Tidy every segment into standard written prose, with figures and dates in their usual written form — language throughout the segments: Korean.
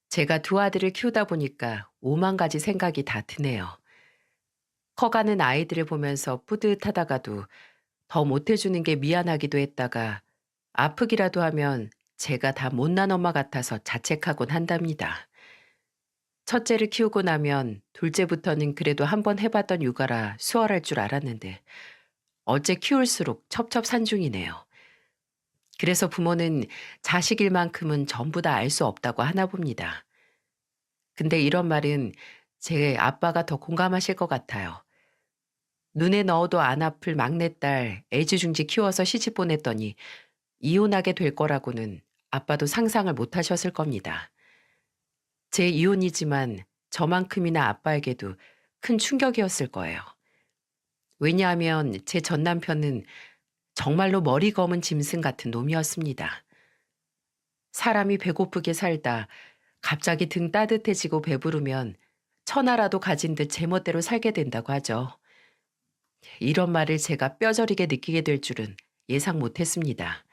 제가 두 아들을 키우다 보니까 오만 가지 생각이 다 드네요. 커가는 아이들을 보면서 뿌듯하다가도 더 못해주는 게 미안하기도 했다가 아프기라도 하면 제가 다 못난 엄마 같아서 자책하곤 한답니다. 첫째를 키우고 나면 둘째부터는 그래도 한번 해봤던 육아라 수월할 줄 알았는데 어째 키울수록 첩첩산중이네요. 그래서 부모는 자식일 만큼은 전부 다 알 수 없다고 하나 봅니다. 근데 이런 말은 제 아빠가 더 공감하실 것 같아요. 눈에 넣어도 안 아플 막내딸 애지중지 키워서 시집 보냈더니 이혼하게 될 거라고는 아빠도 상상을 못 하셨을 겁니다. 제 이혼이지만 저만큼이나 아빠에게도 큰 충격이었을 거예요. 왜냐하면 제 전 남편은 정말로 머리 검은 짐승 같은 놈이었습니다. 사람이 배고프게 살다 갑자기 등 따뜻해지고 배부르면 천하라도 가진 듯 제멋대로 살게 된다고 하죠. 이런 말을 제가 뼈저리게 느끼게 될 줄은 예상 못했습니다.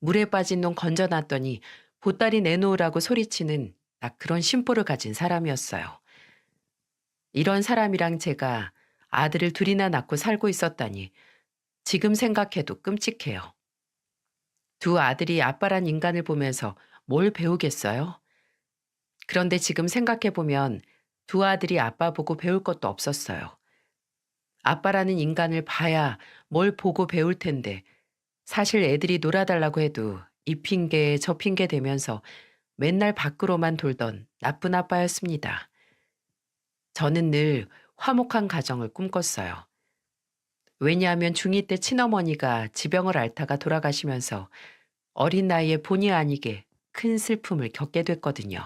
물에 빠진 놈 건져놨더니 보따리 내놓으라고 소리치는 딱 그런 심보를 가진 사람이었어요. 이런 사람이랑 제가 아들을 둘이나 낳고 살고 있었다니 지금 생각해도 끔찍해요. 두 아들이 아빠란 인간을 보면서 뭘 배우겠어요? 그런데 지금 생각해보면 두 아들이 아빠 보고 배울 것도 없었어요. 아빠라는 인간을 봐야 뭘 보고 배울 텐데 사실 애들이 놀아달라고 해도 이 핑계 저 핑계 대면서 맨날 밖으로만 돌던 나쁜 아빠였습니다. 저는 늘 화목한 가정을 꿈꿨어요. 왜냐하면 중2 때 친어머니가 지병을 앓다가 돌아가시면서 어린 나이에 본의 아니게 큰 슬픔을 겪게 됐거든요.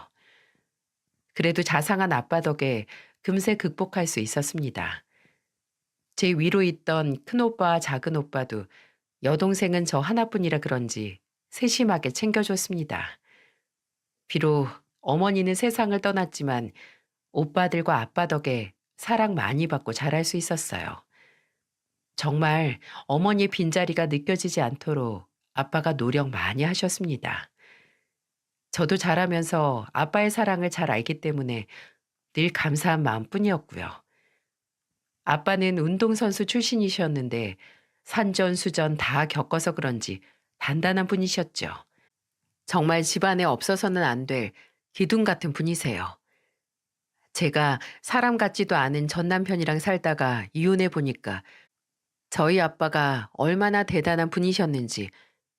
그래도 자상한 아빠 덕에 금세 극복할 수 있었습니다. 제 위로 있던 큰오빠와 작은오빠도 여동생은 저 하나뿐이라 그런지 세심하게 챙겨줬습니다. 비록 어머니는 세상을 떠났지만 오빠들과 아빠 덕에 사랑 많이 받고 자랄 수 있었어요. 정말 어머니의 빈자리가 느껴지지 않도록 아빠가 노력 많이 하셨습니다. 저도 자라면서 아빠의 사랑을 잘 알기 때문에 늘 감사한 마음뿐이었고요. 아빠는 운동선수 출신이셨는데 산전수전 다 겪어서 그런지 단단한 분이셨죠. 정말 집안에 없어서는 안 될 기둥 같은 분이세요. 제가 사람 같지도 않은 전 남편이랑 살다가 이혼해 보니까 저희 아빠가 얼마나 대단한 분이셨는지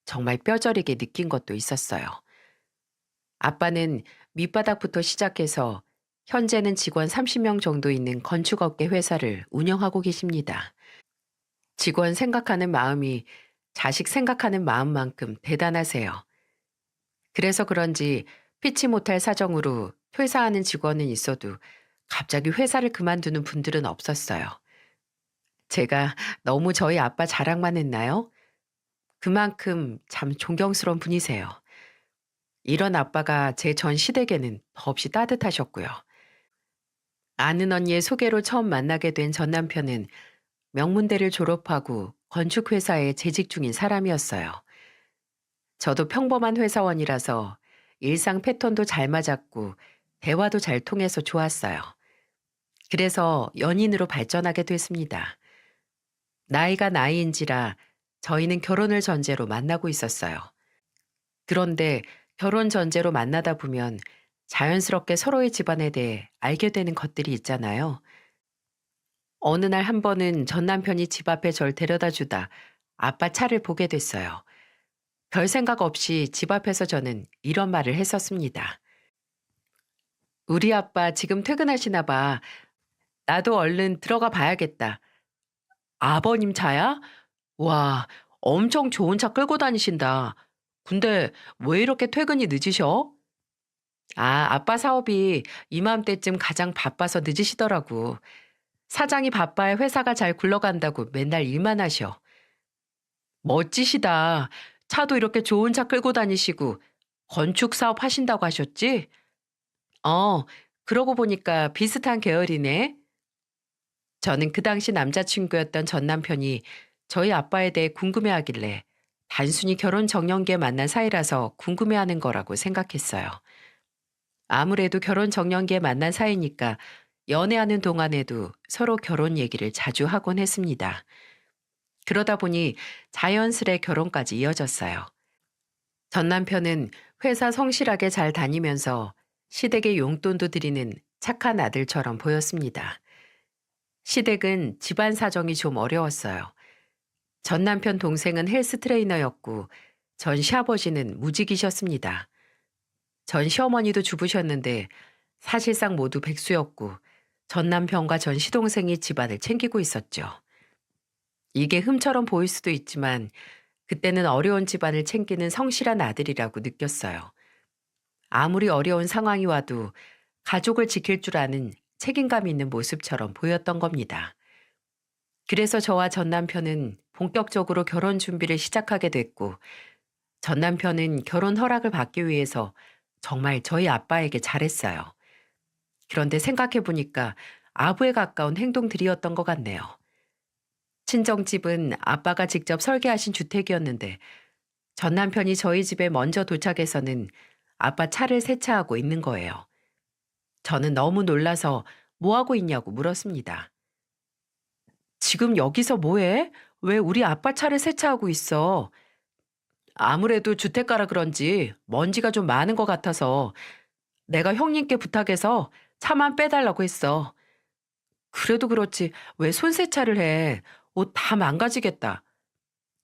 정말 뼈저리게 느낀 것도 있었어요. 아빠는 밑바닥부터 시작해서 현재는 직원 30명 정도 있는 건축업계 회사를 운영하고 계십니다. 직원 생각하는 마음이 자식 생각하는 마음만큼 대단하세요. 그래서 그런지 피치 못할 사정으로 퇴사하는 직원은 있어도 갑자기 회사를 그만두는 분들은 없었어요. 제가 너무 저희 아빠 자랑만 했나요? 그만큼 참 존경스러운 분이세요. 이런 아빠가 제 전 시댁에는 더없이 따뜻하셨고요. 아는 언니의 소개로 처음 만나게 된 전 남편은 명문대를 졸업하고 건축회사에 재직 중인 사람이었어요. 저도 평범한 회사원이라서 일상 패턴도 잘 맞았고 대화도 잘 통해서 좋았어요. 그래서 연인으로 발전하게 됐습니다. 나이가 나이인지라 저희는 결혼을 전제로 만나고 있었어요. 그런데 결혼 전제로 만나다 보면 자연스럽게 서로의 집안에 대해 알게 되는 것들이 있잖아요. 어느 날 한 번은 전 남편이 집 앞에 절 데려다 주다 아빠 차를 보게 됐어요. 별 생각 없이 집 앞에서 저는 이런 말을 했었습니다. 우리 아빠 지금 퇴근하시나 봐. 나도 얼른 들어가 봐야겠다. 아버님 차야? 와, 엄청 좋은 차 끌고 다니신다. 근데 왜 이렇게 퇴근이 늦으셔? 아빠 사업이 이맘때쯤 가장 바빠서 늦으시더라고. 사장이 바빠야 회사가 잘 굴러간다고 맨날 일만 하셔. 멋지시다. 차도 이렇게 좋은 차 끌고 다니시고 건축 사업 하신다고 하셨지? 어, 그러고 보니까 비슷한 계열이네. 저는 그 당시 남자친구였던 전 남편이 저희 아빠에 대해 궁금해하길래 단순히 결혼 정년기에 만난 사이라서 궁금해하는 거라고 생각했어요. 아무래도 결혼 정년기에 만난 사이니까 연애하는 동안에도 서로 결혼 얘기를 자주 하곤 했습니다. 그러다 보니 자연스레 결혼까지 이어졌어요. 전 남편은 회사 성실하게 잘 다니면서 시댁에 용돈도 드리는 착한 아들처럼 보였습니다. 시댁은 집안 사정이 좀 어려웠어요. 전 남편 동생은 헬스 트레이너였고 전 시아버지는 무직이셨습니다. 전 시어머니도 주부셨는데 사실상 모두 백수였고 전 남편과 전 시동생이 집안을 챙기고 있었죠. 이게 흠처럼 보일 수도 있지만 그때는 어려운 집안을 챙기는 성실한 아들이라고 느꼈어요. 아무리 어려운 상황이 와도 가족을 지킬 줄 아는 책임감 있는 모습처럼 보였던 겁니다. 그래서 저와 전 남편은 본격적으로 결혼 준비를 시작하게 됐고, 전 남편은 결혼 허락을 받기 위해서 정말 저희 아빠에게 잘했어요. 그런데 생각해 보니까 아부에 가까운 행동들이었던 것 같네요. 친정집은 아빠가 직접 설계하신 주택이었는데 전 남편이 저희 집에 먼저 도착해서는 아빠 차를 세차하고 있는 거예요. 저는 너무 놀라서 뭐 하고 있냐고 물었습니다. 지금 여기서 뭐해? 왜 우리 아빠 차를 세차하고 있어? 아무래도 주택가라 그런지 먼지가 좀 많은 것 같아서 내가 형님께 부탁해서 차만 빼달라고 했어. 그래도 그렇지 왜 손세차를 해? 옷 다 망가지겠다.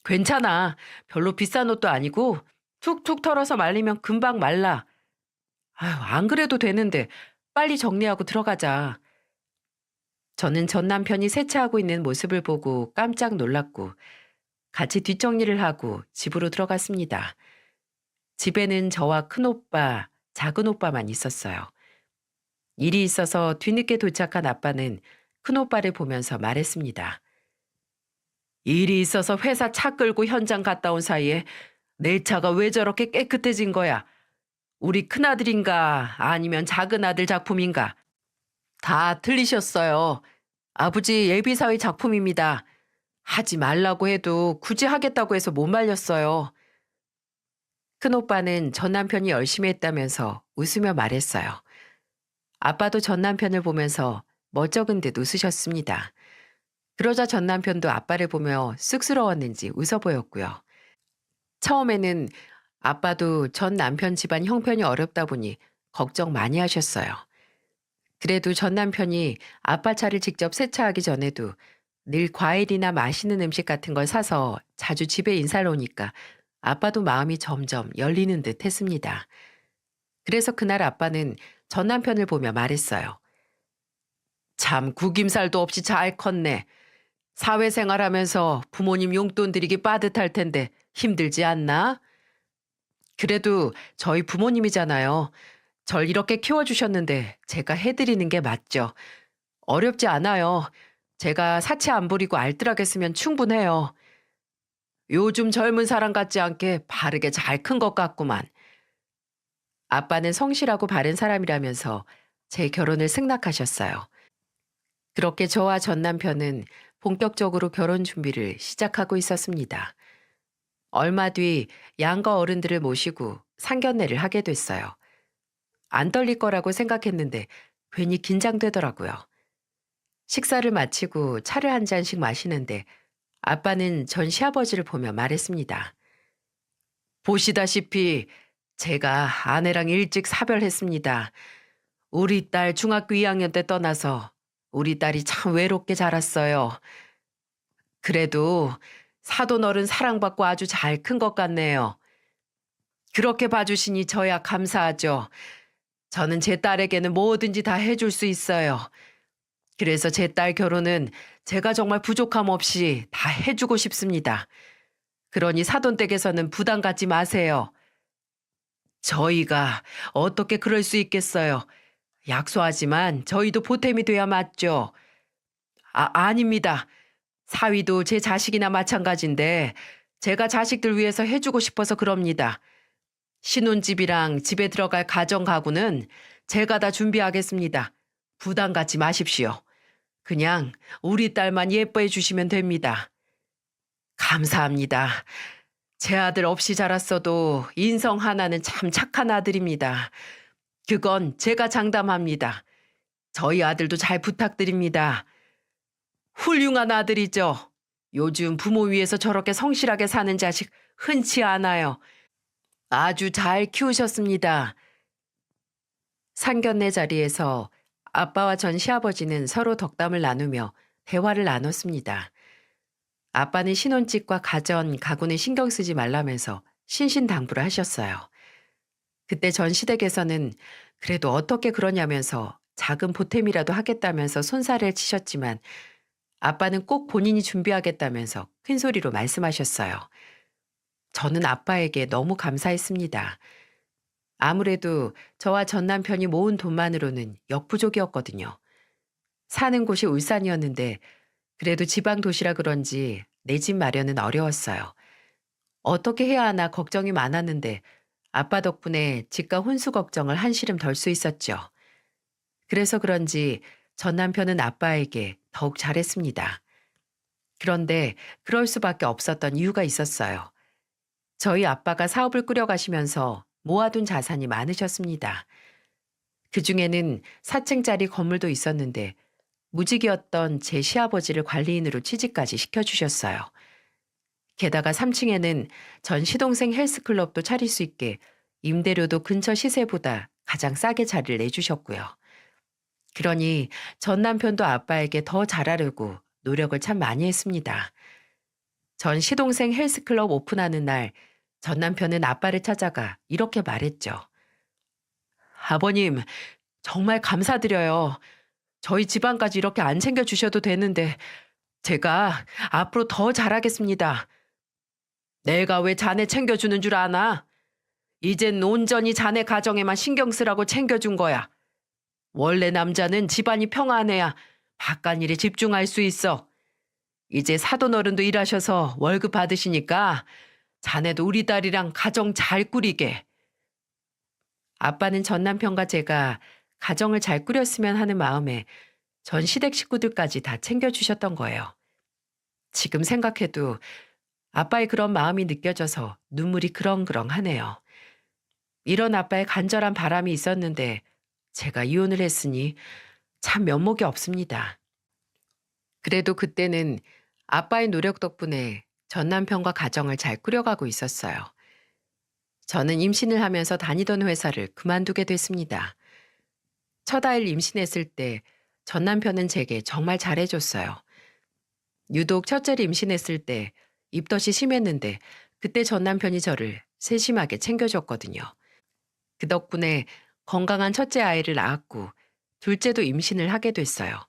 괜찮아. 별로 비싼 옷도 아니고 툭툭 털어서 말리면 금방 말라. 아유, 안 그래도 되는데 빨리 정리하고 들어가자. 저는 전 남편이 세차하고 있는 모습을 보고 깜짝 놀랐고 같이 뒷정리를 하고 집으로 들어갔습니다. 집에는 저와 큰오빠, 작은오빠만 있었어요. 일이 있어서 뒤늦게 도착한 아빠는 큰오빠를 보면서 말했습니다. 일이 있어서 회사 차 끌고 현장 갔다 온 사이에 내 차가 왜 저렇게 깨끗해진 거야? 우리 큰아들인가 아니면 작은아들 작품인가? 다 틀리셨어요. 아버지 예비사위 작품입니다. 하지 말라고 해도 굳이 하겠다고 해서 못 말렸어요. 큰오빠는 전 남편이 열심히 했다면서 웃으며 말했어요. 아빠도 전 남편을 보면서 멋쩍은 듯 웃으셨습니다. 그러자 전 남편도 아빠를 보며 쑥스러웠는지 웃어 보였고요. 처음에는 아빠도 전 남편 집안 형편이 어렵다 보니 걱정 많이 하셨어요. 그래도 전 남편이 아빠 차를 직접 세차하기 전에도 늘 과일이나 맛있는 음식 같은 걸 사서 자주 집에 인사를 오니까 아빠도 마음이 점점 열리는 듯 했습니다. 그래서 그날 아빠는 전 남편을 보며 말했어요. 참 구김살도 없이 잘 컸네. 사회생활하면서 부모님 용돈 드리기 빠듯할 텐데 힘들지 않나? 그래도 저희 부모님이잖아요. 절 이렇게 키워주셨는데 제가 해드리는 게 맞죠. 어렵지 않아요. 제가 사치 안 부리고 알뜰하게 쓰면 충분해요. 요즘 젊은 사람 같지 않게 바르게 잘 큰 것 같구만. 아빠는 성실하고 바른 사람이라면서 제 결혼을 승낙하셨어요. 그렇게 저와 전 남편은 본격적으로 결혼 준비를 시작하고 있었습니다. 얼마 뒤 양가 어른들을 모시고 상견례를 하게 됐어요. 안 떨릴 거라고 생각했는데 괜히 긴장되더라고요. 식사를 마치고 차를 한 잔씩 마시는데 아빠는 전 시아버지를 보며 말했습니다. 보시다시피 제가 아내랑 일찍 사별했습니다. 우리 딸 중학교 2학년 때 떠나서 우리 딸이 참 외롭게 자랐어요. 그래도 사돈 어른 사랑받고 아주 잘 큰 것 같네요. 그렇게 봐주시니 저야 감사하죠. 저는 제 딸에게는 뭐든지 다 해줄 수 있어요. 그래서 제 딸 결혼은 제가 정말 부족함 없이 다 해주고 싶습니다. 그러니 사돈 댁에서는 부담 갖지 마세요. 저희가 어떻게 그럴 수 있겠어요. 약소하지만 저희도 보탬이 돼야 맞죠. 아닙니다. 사위도 제 자식이나 마찬가지인데 제가 자식들 위해서 해주고 싶어서 그럽니다. 신혼집이랑 집에 들어갈 가정 가구는 제가 다 준비하겠습니다. 부담 갖지 마십시오. 그냥 우리 딸만 예뻐해 주시면 됩니다. 감사합니다. 제 아들 없이 자랐어도 인성 하나는 참 착한 아들입니다. 그건 제가 장담합니다. 저희 아들도 잘 부탁드립니다. 훌륭한 아들이죠. 요즘 부모 위해서 저렇게 성실하게 사는 자식 흔치 않아요. 아주 잘 키우셨습니다. 상견례 자리에서 아빠와 전 시아버지는 서로 덕담을 나누며 대화를 나눴습니다. 아빠는 신혼집과 가전, 가구는 신경 쓰지 말라면서 신신당부를 하셨어요. 그때 전 시댁에서는 그래도 어떻게 그러냐면서 작은 보탬이라도 하겠다면서 손살을 치셨지만 아빠는 꼭 본인이 준비하겠다면서 큰 소리로 말씀하셨어요. 저는 아빠에게 너무 감사했습니다. 아무래도 저와 전 남편이 모은 돈만으로는 역부족이었거든요. 사는 곳이 울산이었는데 그래도 지방 도시라 그런지 내 집 마련은 어려웠어요. 어떻게 해야 하나 걱정이 많았는데 아빠 덕분에 집과 혼수 걱정을 한시름 덜 수 있었죠. 그래서 그런지 전 남편은 아빠에게 더욱 잘했습니다. 그런데 그럴 수밖에 없었던 이유가 있었어요. 저희 아빠가 사업을 꾸려가시면서 모아둔 자산이 많으셨습니다. 그중에는 4층짜리 건물도 있었는데 무직이었던 제 시아버지를 관리인으로 취직까지 시켜주셨어요. 게다가 3층에는 전 시동생 헬스클럽도 차릴 수 있게 임대료도 근처 시세보다 가장 싸게 자리를 내주셨고요. 그러니 전 남편도 아빠에게 더 잘하려고 노력을 참 많이 했습니다. 전 시동생 헬스클럽 오픈하는 날 전 남편은 아빠를 찾아가 이렇게 말했죠. 아버님, 정말 감사드려요. 저희 집안까지 이렇게 안 챙겨주셔도 되는데 제가 앞으로 더 잘하겠습니다. 내가 왜 자네 챙겨주는 줄 아나? 이젠 온전히 자네 가정에만 신경 쓰라고 챙겨준 거야. 원래 남자는 집안이 평안해야 바깥일에 집중할 수 있어. 이제 사돈어른도 일하셔서 월급 받으시니까 자네도 우리 딸이랑 가정 잘 꾸리게. 아빠는 전 남편과 제가 가정을 잘 꾸렸으면 하는 마음에 전 시댁 식구들까지 다 챙겨주셨던 거예요. 지금 생각해도 아빠의 그런 마음이 느껴져서 눈물이 그렁그렁하네요. 이런 아빠의 간절한 바람이 있었는데 제가 이혼을 했으니 참 면목이 없습니다. 그래도 그때는 아빠의 노력 덕분에 전 남편과 가정을 잘 꾸려가고 있었어요. 저는 임신을 하면서 다니던 회사를 그만두게 됐습니다. 첫 아이를 임신했을 때 전 남편은 제게 정말 잘해줬어요. 유독 첫째를 임신했을 때 입덧이 심했는데 그때 전 남편이 저를 세심하게 챙겨줬거든요. 그 덕분에 건강한 첫째 아이를 낳았고 둘째도 임신을 하게 됐어요.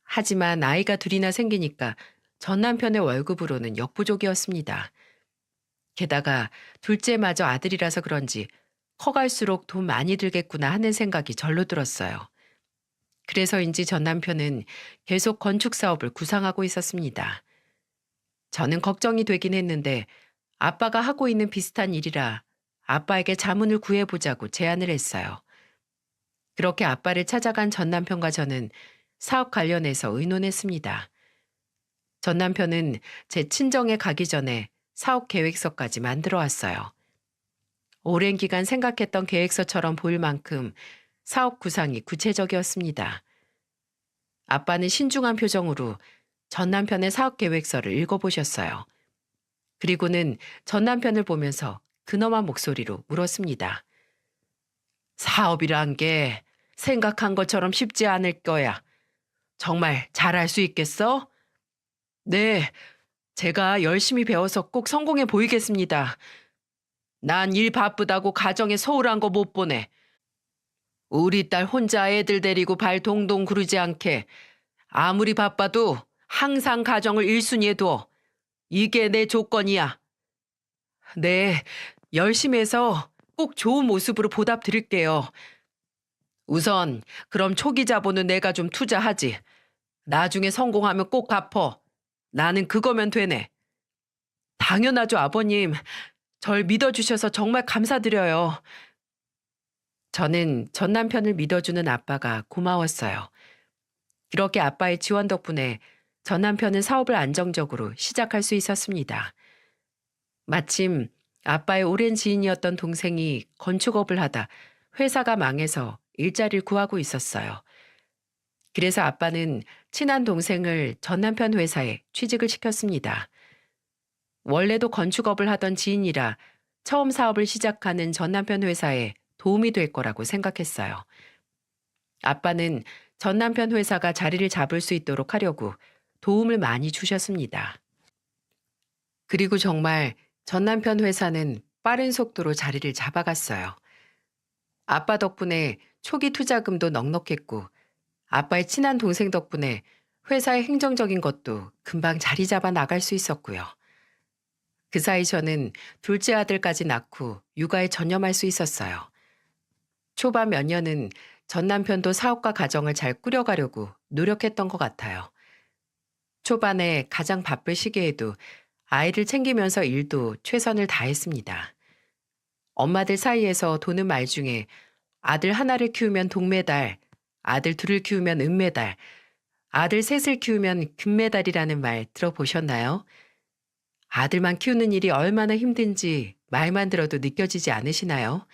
하지만 아이가 둘이나 생기니까 전 남편의 월급으로는 역부족이었습니다. 게다가 둘째마저 아들이라서 그런지 커갈수록 돈 많이 들겠구나 하는 생각이 절로 들었어요. 그래서인지 전 남편은 계속 건축 사업을 구상하고 있었습니다. 저는 걱정이 되긴 했는데 아빠가 하고 있는 비슷한 일이라 아빠에게 자문을 구해보자고 제안을 했어요. 그렇게 아빠를 찾아간 전 남편과 저는 사업 관련해서 의논했습니다. 전 남편은 제 친정에 가기 전에 사업 계획서까지 만들어 왔어요. 오랜 기간 생각했던 계획서처럼 보일 만큼 사업 구상이 구체적이었습니다. 아빠는 신중한 표정으로 전 남편의 사업 계획서를 읽어보셨어요. 그리고는 전 남편을 보면서 근엄한 목소리로 물었습니다. 사업이란 게 생각한 것처럼 쉽지 않을 거야. 정말 잘할 수 있겠어? 네, 제가 열심히 배워서 꼭 성공해 보이겠습니다. 난 일 바쁘다고 가정에 소홀한 거 못 보내. 우리 딸 혼자 애들 데리고 발 동동 구르지 않게 아무리 바빠도 항상 가정을 1순위에 둬. 이게 내 조건이야. 네, 열심히 해서 꼭 좋은 모습으로 보답 드릴게요. 우선 그럼 초기 자본은 내가 좀 투자하지. 나중에 성공하면 꼭 갚어. 나는 그거면 되네. 당연하죠, 아버님. 절 믿어주셔서 정말 감사드려요. 저는 전 남편을 믿어주는 아빠가 고마웠어요. 그렇게 아빠의 지원 덕분에 전 남편은 사업을 안정적으로 시작할 수 있었습니다. 마침 아빠의 오랜 지인이었던 동생이 건축업을 하다 회사가 망해서 일자리를 구하고 있었어요. 그래서 아빠는 친한 동생을 전 남편 회사에 취직을 시켰습니다. 원래도 건축업을 하던 지인이라 처음 사업을 시작하는 전 남편 회사에 도움이 될 거라고 생각했어요. 아빠는 전 남편 회사가 자리를 잡을 수 있도록 하려고 도움을 많이 주셨습니다. 그리고 정말 전 남편 회사는 빠른 속도로 자리를 잡아갔어요. 아빠 덕분에 초기 투자금도 넉넉했고, 아빠의 친한 동생 덕분에 회사의 행정적인 것도 금방 자리 잡아 나갈 수 있었고요. 그 사이 저는 둘째 아들까지 낳고 육아에 전념할 수 있었어요. 초반 몇 년은 전 남편도 사업과 가정을 잘 꾸려가려고 노력했던 것 같아요. 초반에 가장 바쁠 시기에도 아이를 챙기면서 일도 최선을 다했습니다. 엄마들 사이에서 도는 말 중에 아들 하나를 키우면 동메달, 아들 둘을 키우면 은메달, 아들 셋을 키우면 금메달이라는 말 들어보셨나요? 아들만 키우는 일이 얼마나 힘든지 말만 들어도 느껴지지 않으시나요?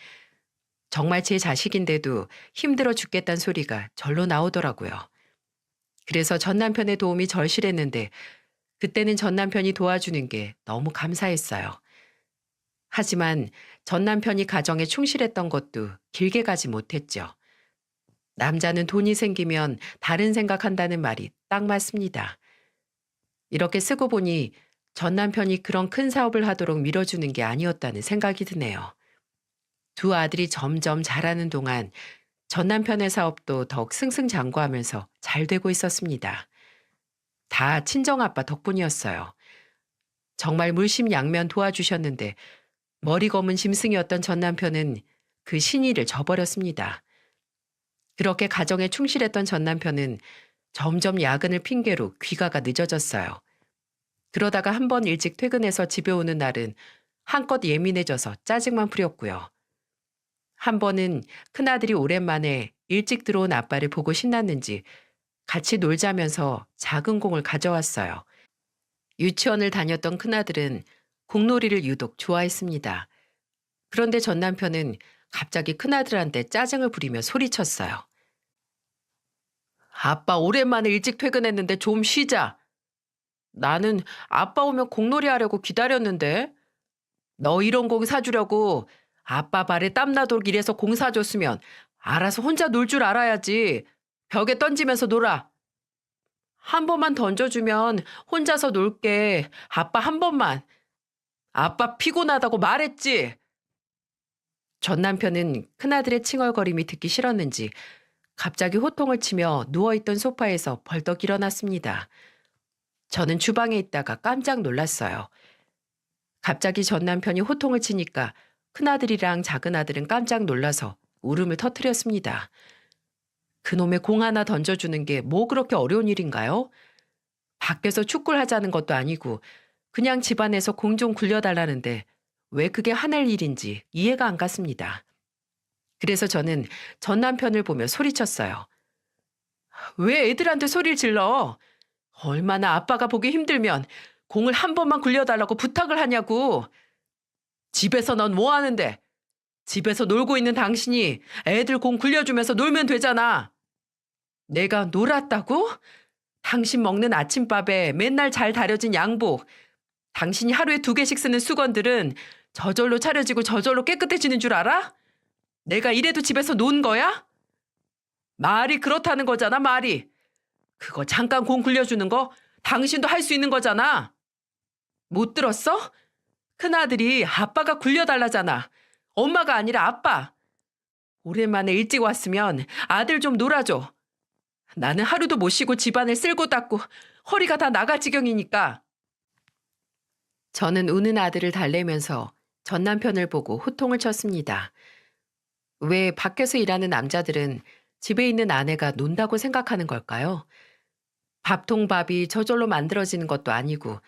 정말 제 자식인데도 힘들어 죽겠다는 소리가 절로 나오더라고요. 그래서 전 남편의 도움이 절실했는데 그때는 전 남편이 도와주는 게 너무 감사했어요. 하지만 전 남편이 가정에 충실했던 것도 길게 가지 못했죠. 남자는 돈이 생기면 다른 생각한다는 말이 딱 맞습니다. 이렇게 쓰고 보니 전 남편이 그런 큰 사업을 하도록 밀어주는 게 아니었다는 생각이 드네요. 두 아들이 점점 자라는 동안 전 남편의 사업도 더욱 승승장구하면서 잘 되고 있었습니다. 다 친정아빠 덕분이었어요. 정말 물심양면 도와주셨는데 머리 검은 짐승이었던 전 남편은 그 신의를 저버렸습니다. 그렇게 가정에 충실했던 전 남편은 점점 야근을 핑계로 귀가가 늦어졌어요. 그러다가 한 번 일찍 퇴근해서 집에 오는 날은 한껏 예민해져서 짜증만 부렸고요. 한 번은 큰아들이 오랜만에 일찍 들어온 아빠를 보고 신났는지 같이 놀자면서 작은 공을 가져왔어요. 유치원을 다녔던 큰아들은 공놀이를 유독 좋아했습니다. 그런데 전 남편은 갑자기 큰아들한테 짜증을 부리며 소리쳤어요. 아빠 오랜만에 일찍 퇴근했는데 좀 쉬자. 나는 아빠 오면 공놀이 하려고 기다렸는데. 너 이런 공 사주려고 아빠 발에 땀나도록 일해서 공 사줬으면 알아서 혼자 놀 줄 알아야지. 벽에 던지면서 놀아. 한 번만 던져주면 혼자서 놀게. 아빠 한 번만. 아빠 피곤하다고 말했지. 전 남편은 큰아들의 칭얼거림이 듣기 싫었는지 갑자기 호통을 치며 누워있던 소파에서 벌떡 일어났습니다. 저는 주방에 있다가 깜짝 놀랐어요. 갑자기 전 남편이 호통을 치니까 큰아들이랑 작은아들은 깜짝 놀라서 울음을 터뜨렸습니다. 그놈의 공 하나 던져주는 게 뭐 그렇게 어려운 일인가요? 밖에서 축구를 하자는 것도 아니고 그냥 집안에서 공 좀 굴려달라는데 왜 그게 화낼 일인지 이해가 안 갔습니다. 그래서 저는 전 남편을 보며 소리쳤어요. 왜 애들한테 소리를 질러? 얼마나 아빠가 보기 힘들면 공을 한 번만 굴려달라고 부탁을 하냐고. 집에서 넌 뭐 하는데? 집에서 놀고 있는 당신이 애들 공 굴려주면서 놀면 되잖아. 내가 놀았다고? 당신 먹는 아침밥에 맨날 잘 다려진 양복, 당신이 하루에 2개씩 쓰는 수건들은 저절로 차려지고 저절로 깨끗해지는 줄 알아? 내가 이래도 집에서 논 거야? 말이 그렇다는 거잖아, 말이. 그거 잠깐 공 굴려주는 거 당신도 할 수 있는 거잖아. 못 들었어? 큰아들이 아빠가 굴려달라잖아. 엄마가 아니라 아빠. 오랜만에 일찍 왔으면 아들 좀 놀아줘. 나는 하루도 못 쉬고 집안을 쓸고 닦고 허리가 다 나갈 지경이니까. 저는 우는 아들을 달래면서 전 남편을 보고 호통을 쳤습니다. 왜 밖에서 일하는 남자들은 집에 있는 아내가 논다고 생각하는 걸까요? 밥통밥이 저절로 만들어지는 것도 아니고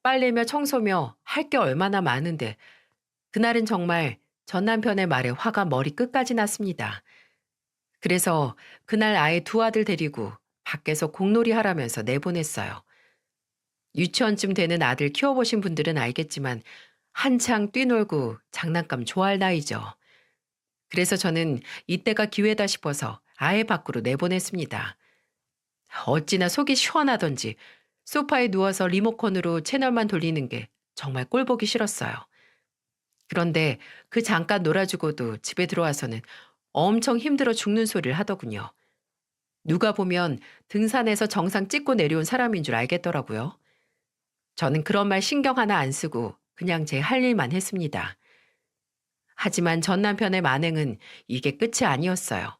빨래며 청소며 할 게 얼마나 많은데 그날은 정말 전 남편의 말에 화가 머리 끝까지 났습니다. 그래서 그날 아예 두 아들 데리고 밖에서 공놀이 하라면서 내보냈어요. 유치원쯤 되는 아들 키워보신 분들은 알겠지만 한창 뛰놀고 장난감 좋아할 나이죠. 그래서 저는 이때가 기회다 싶어서 아예 밖으로 내보냈습니다. 어찌나 속이 시원하던지 소파에 누워서 리모컨으로 채널만 돌리는 게 정말 꼴보기 싫었어요. 그런데 그 잠깐 놀아주고도 집에 들어와서는 엄청 힘들어 죽는 소리를 하더군요. 누가 보면 등산에서 정상 찍고 내려온 사람인 줄 알겠더라고요. 저는 그런 말 신경 하나 안 쓰고 그냥 제 할 일만 했습니다. 하지만 전 남편의 만행은 이게 끝이 아니었어요.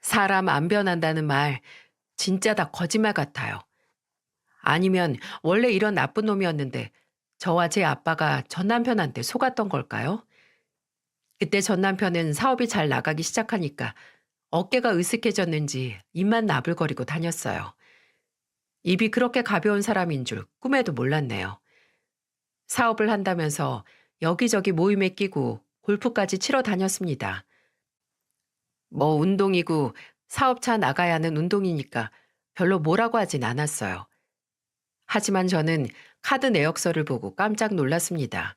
사람 안 변한다는 말 진짜 다 거짓말 같아요. 아니면 원래 이런 나쁜 놈이었는데 저와 제 아빠가 전 남편한테 속았던 걸까요? 그때 전 남편은 사업이 잘 나가기 시작하니까 어깨가 으쓱해졌는지 입만 나불거리고 다녔어요. 입이 그렇게 가벼운 사람인 줄 꿈에도 몰랐네요. 사업을 한다면서 여기저기 모임에 끼고 골프까지 치러 다녔습니다. 뭐 운동이고 사업차 나가야 하는 운동이니까 별로 뭐라고 하진 않았어요. 하지만 저는 카드 내역서를 보고 깜짝 놀랐습니다.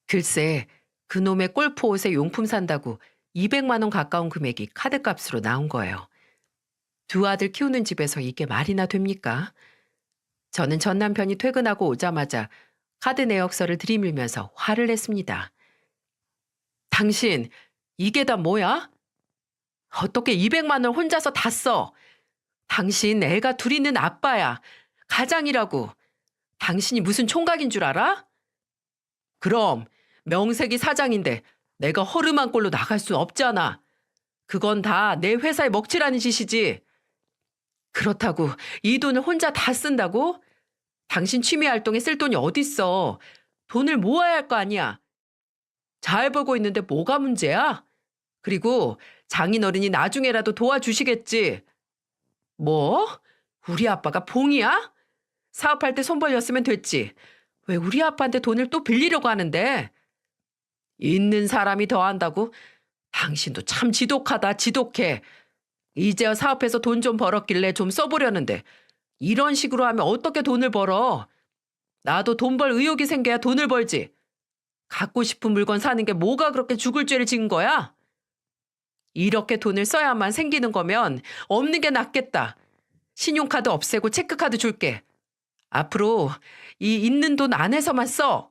글쎄, 그놈의 골프 옷에 용품 산다고 200만 원 가까운 금액이 카드값으로 나온 거예요. 두 아들 키우는 집에서 이게 말이나 됩니까? 저는 전 남편이 퇴근하고 오자마자 카드 내역서를 들이밀면서 화를 냈습니다. 당신, 이게 다 뭐야? 어떻게 200만 원 혼자서 다 써? 당신 애가 둘 있는 아빠야. 가장이라고. 당신이 무슨 총각인 줄 알아? 그럼 명색이 사장인데 내가 허름한 꼴로 나갈 순 없잖아. 그건 다 내 회사에 먹칠하는 짓이지. 그렇다고 이 돈을 혼자 다 쓴다고? 당신 취미 활동에 쓸 돈이 어딨어. 돈을 모아야 할 거 아니야. 잘 벌고 있는데 뭐가 문제야? 그리고 장인어른이 나중에라도 도와주시겠지. 뭐? 우리 아빠가 봉이야? 사업할 때 손 벌렸으면 됐지. 왜 우리 아빠한테 돈을 또 빌리려고 하는데? 있는 사람이 더 한다고? 당신도 참 지독하다, 지독해. 이제야 사업해서 돈 좀 벌었길래 좀 써보려는데 이런 식으로 하면 어떻게 돈을 벌어? 나도 돈 벌 의욕이 생겨야 돈을 벌지. 갖고 싶은 물건 사는 게 뭐가 그렇게 죽을 죄를 지은 거야? 이렇게 돈을 써야만 생기는 거면 없는 게 낫겠다. 신용카드 없애고 체크카드 줄게. 앞으로 이 있는 돈 안에서만 써.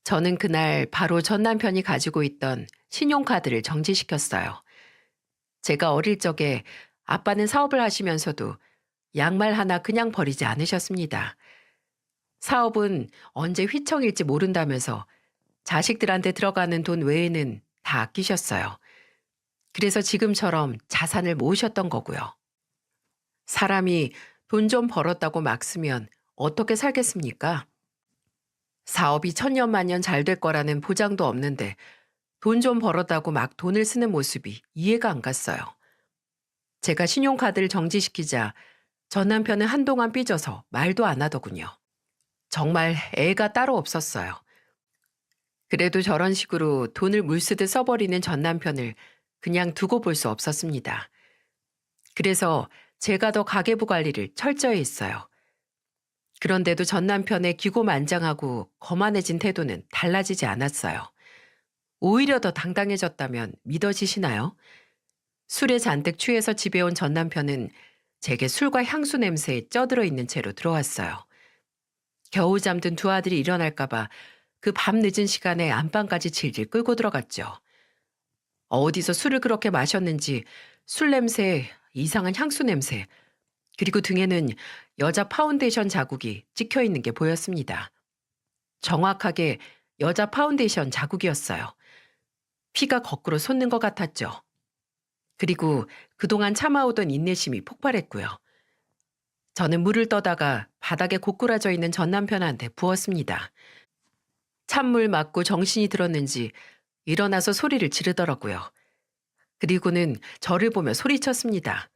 저는 그날 바로 전 남편이 가지고 있던 신용카드를 정지시켰어요. 제가 어릴 적에 아빠는 사업을 하시면서도 양말 하나 그냥 버리지 않으셨습니다. 사업은 언제 휘청일지 모른다면서 자식들한테 들어가는 돈 외에는 다 아끼셨어요. 그래서 지금처럼 자산을 모으셨던 거고요. 사람이 돈 좀 벌었다고 막 쓰면 어떻게 살겠습니까? 사업이 천년만년 잘 될 거라는 보장도 없는데 돈 좀 벌었다고 막 돈을 쓰는 모습이 이해가 안 갔어요. 제가 신용카드를 정지시키자 전 남편은 한동안 삐져서 말도 안 하더군요. 정말 애가 따로 없었어요. 그래도 저런 식으로 돈을 물쓰듯 써버리는 전 남편을 그냥 두고 볼 수 없었습니다. 그래서 제가 더 가계부 관리를 철저히 했어요. 그런데도 전 남편의 기고만장하고 거만해진 태도는 달라지지 않았어요. 오히려 더 당당해졌다면 믿어지시나요? 술에 잔뜩 취해서 집에 온 전 남편은 제게 술과 향수 냄새에 쪄들어 있는 채로 들어왔어요. 겨우 잠든 두 아들이 일어날까봐 그 밤 늦은 시간에 안방까지 질질 끌고 들어갔죠. 어디서 술을 그렇게 마셨는지 술 냄새, 이상한 향수 냄새, 그리고 등에는 여자 파운데이션 자국이 찍혀 있는 게 보였습니다. 정확하게 여자 파운데이션 자국이었어요. 피가 거꾸로 솟는 것 같았죠. 그리고 그동안 참아오던 인내심이 폭발했고요. 저는 물을 떠다가 바닥에 고꾸라져 있는 전 남편한테 부었습니다. 찬물 맞고 정신이 들었는지 일어나서 소리를 지르더라고요. 그리고는 저를 보며 소리쳤습니다.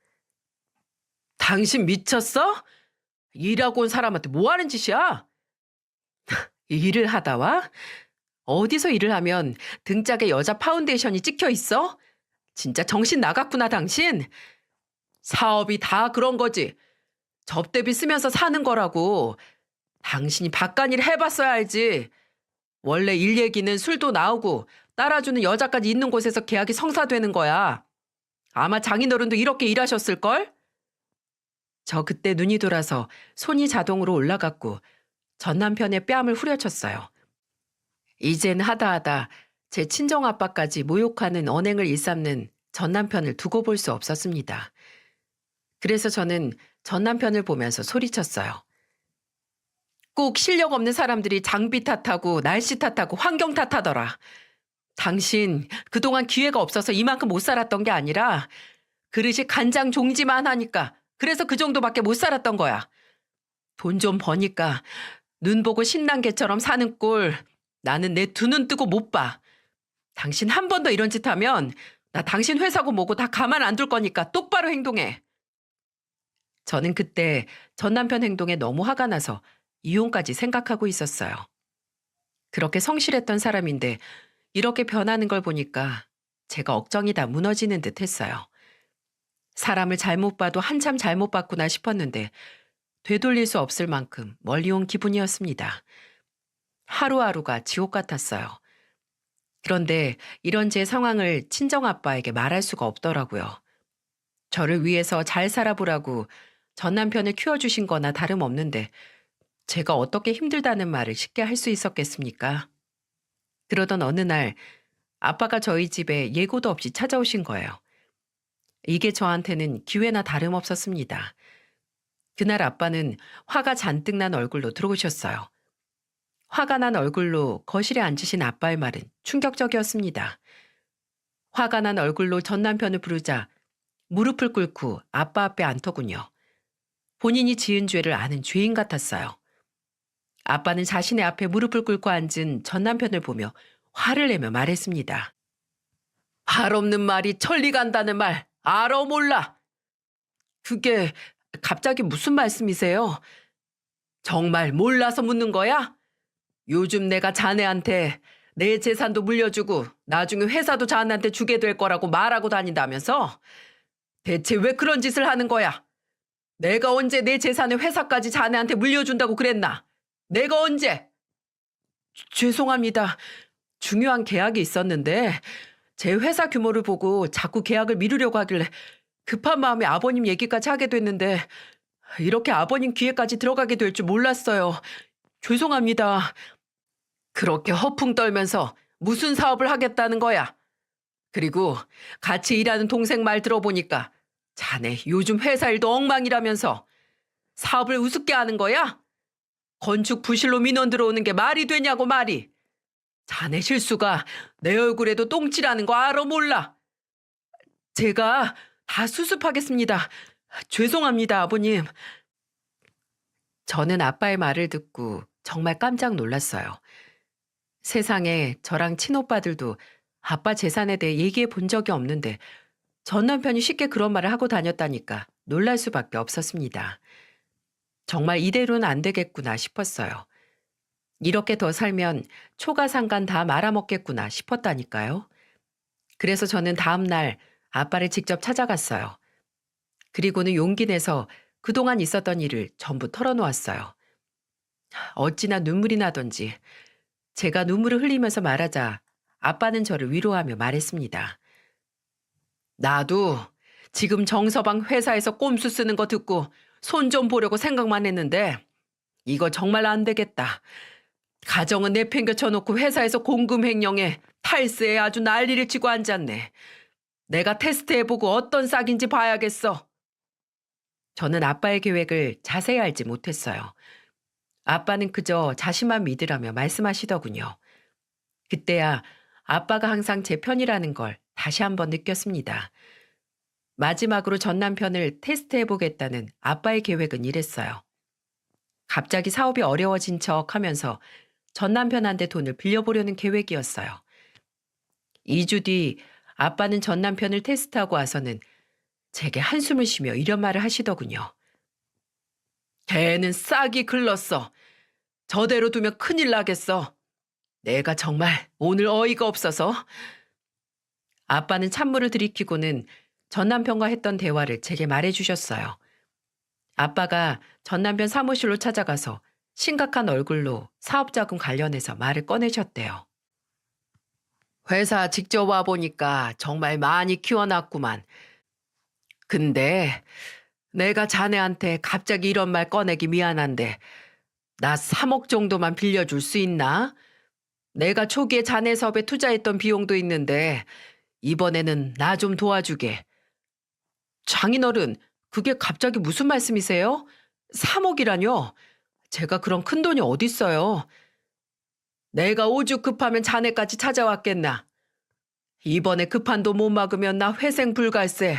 당신 미쳤어? 일하고 온 사람한테 뭐 하는 짓이야? 일을 하다 와? 어디서 일을 하면 등짝에 여자 파운데이션이 찍혀 있어? 진짜 정신 나갔구나, 당신. 사업이 다 그런 거지. 접대비 쓰면서 사는 거라고. 당신이 바깥일 해봤어야 알지. 원래 일 얘기는 술도 나오고 따라주는 여자까지 있는 곳에서 계약이 성사되는 거야. 아마 장인어른도 이렇게 일하셨을걸? 저 그때 눈이 돌아서 손이 자동으로 올라갔고 전 남편의 뺨을 후려쳤어요. 이젠 하다하다 제 친정아빠까지 모욕하는 언행을 일삼는 전 남편을 두고 볼 수 없었습니다. 그래서 저는 전 남편을 보면서 소리쳤어요. 꼭 실력 없는 사람들이 장비 탓하고 날씨 탓하고 환경 탓하더라. 당신 그동안 기회가 없어서 이만큼 못 살았던 게 아니라 그릇이 간장 종지만 하니까 그래서 그 정도밖에 못 살았던 거야. 돈 좀 버니까 눈 보고 신난 개처럼 사는 꼴 나는 내 두 눈 뜨고 못 봐. 당신 한 번 더 이런 짓 하면 나 당신 회사고 뭐고 다 가만 안 둘 거니까 똑바로 행동해. 저는 그때 전 남편 행동에 너무 화가 나서 이혼까지 생각하고 있었어요. 그렇게 성실했던 사람인데 이렇게 변하는 걸 보니까 제가 억정이 다 무너지는 듯 했어요. 사람을 잘못 봐도 한참 잘못 봤구나 싶었는데 되돌릴 수 없을 만큼 멀리 온 기분이었습니다. 하루하루가 지옥 같았어요. 그런데 이런 제 상황을 친정아빠에게 말할 수가 없더라고요. 저를 위해서 잘 살아보라고 전 남편을 키워주신 거나 다름없는데 제가 어떻게 힘들다는 말을 쉽게 할 수 있었겠습니까? 그러던 어느 날 아빠가 저희 집에 예고도 없이 찾아오신 거예요. 이게 저한테는 기회나 다름없었습니다. 그날 아빠는 화가 잔뜩 난 얼굴로 들어오셨어요. 화가 난 얼굴로 거실에 앉으신 아빠의 말은 충격적이었습니다. 화가 난 얼굴로 전 남편을 부르자 무릎을 꿇고 아빠 앞에 앉더군요. 본인이 지은 죄를 아는 죄인 같았어요. 아빠는 자신의 앞에 무릎을 꿇고 앉은 전 남편을 보며 화를 내며 말했습니다. 발 없는 말이 천리 간다는 말 알아 몰라? 그게 갑자기 무슨 말씀이세요? 정말 몰라서 묻는 거야? 요즘 내가 자네한테 내 재산도 물려주고 나중에 회사도 자네한테 주게 될 거라고 말하고 다닌다면서? 대체 왜 그런 짓을 하는 거야? 내가 언제 내 재산을 회사까지 자네한테 물려준다고 그랬나? 내가 언제? 죄송합니다. 중요한 계약이 있었는데 제 회사 규모를 보고 자꾸 계약을 미루려고 하길래 급한 마음에 아버님 얘기까지 하게 됐는데 이렇게 아버님 귀에까지 들어가게 될 줄 몰랐어요. 죄송합니다. 그렇게 허풍 떨면서 무슨 사업을 하겠다는 거야? 그리고 같이 일하는 동생 말 들어보니까 자네 요즘 회사 일도 엉망이라면서 사업을 우습게 하는 거야? 건축 부실로 민원 들어오는 게 말이 되냐고 말이. 자네 실수가 내 얼굴에도 똥칠하는 거 알아 몰라? 제가 다 수습하겠습니다. 죄송합니다, 아버님. 저는 아빠의 말을 듣고 정말 깜짝 놀랐어요. 세상에 저랑 친오빠들도 아빠 재산에 대해 얘기해 본 적이 없는데 전 남편이 쉽게 그런 말을 하고 다녔다니까 놀랄 수밖에 없었습니다. 정말 이대로는 안 되겠구나 싶었어요. 이렇게 더 살면 초가상간 다 말아먹겠구나 싶었다니까요. 그래서 저는 다음 날 아빠를 직접 찾아갔어요. 그리고는 용기 내서 그동안 있었던 일을 전부 털어놓았어요. 어찌나 눈물이 나던지 제가 눈물을 흘리면서 말하자 아빠는 저를 위로하며 말했습니다. 나도 지금 정서방 회사에서 꼼수 쓰는 거 듣고 손 좀 보려고 생각만 했는데 이거 정말 안 되겠다. 가정은 내팽겨쳐 놓고 회사에서 공금 횡령에 탈세에 아주 난리를 치고 앉았네. 내가 테스트해보고 어떤 싹인지 봐야겠어. 저는 아빠의 계획을 자세히 알지 못했어요. 아빠는 그저 자신만 믿으라며 말씀하시더군요. 그때야 아빠가 항상 제 편이라는 걸 다시 한번 느꼈습니다. 마지막으로 전 남편을 테스트해보겠다는 아빠의 계획은 이랬어요. 갑자기 사업이 어려워진 척 하면서 전 남편한테 돈을 빌려보려는 계획이었어요. 2주 뒤 아빠는 전 남편을 테스트하고 와서는 제게 한숨을 쉬며 이런 말을 하시더군요. 걔는 싹이 글렀어. 저대로 두면 큰일 나겠어. 내가 정말 오늘 어이가 없어서. 아빠는 찬물을 들이키고는 전 남편과 했던 대화를 제게 말해주셨어요. 아빠가 전 남편 사무실로 찾아가서 심각한 얼굴로 사업자금 관련해서 말을 꺼내셨대요. 회사 직접 와보니까 정말 많이 키워놨구만. 근데 내가 자네한테 갑자기 이런 말 꺼내기 미안한데 나 3억 정도만 빌려줄 수 있나? 내가 초기에 자네 사업에 투자했던 비용도 있는데 이번에는 나 좀 도와주게. 장인어른, 그게 갑자기 무슨 말씀이세요? 3억이라뇨? 제가 그런 큰 돈이 어딨어요. 내가 오죽 급하면 자네까지 찾아왔겠나. 이번에 급한 돈 못 막으면 나 회생 불갈세.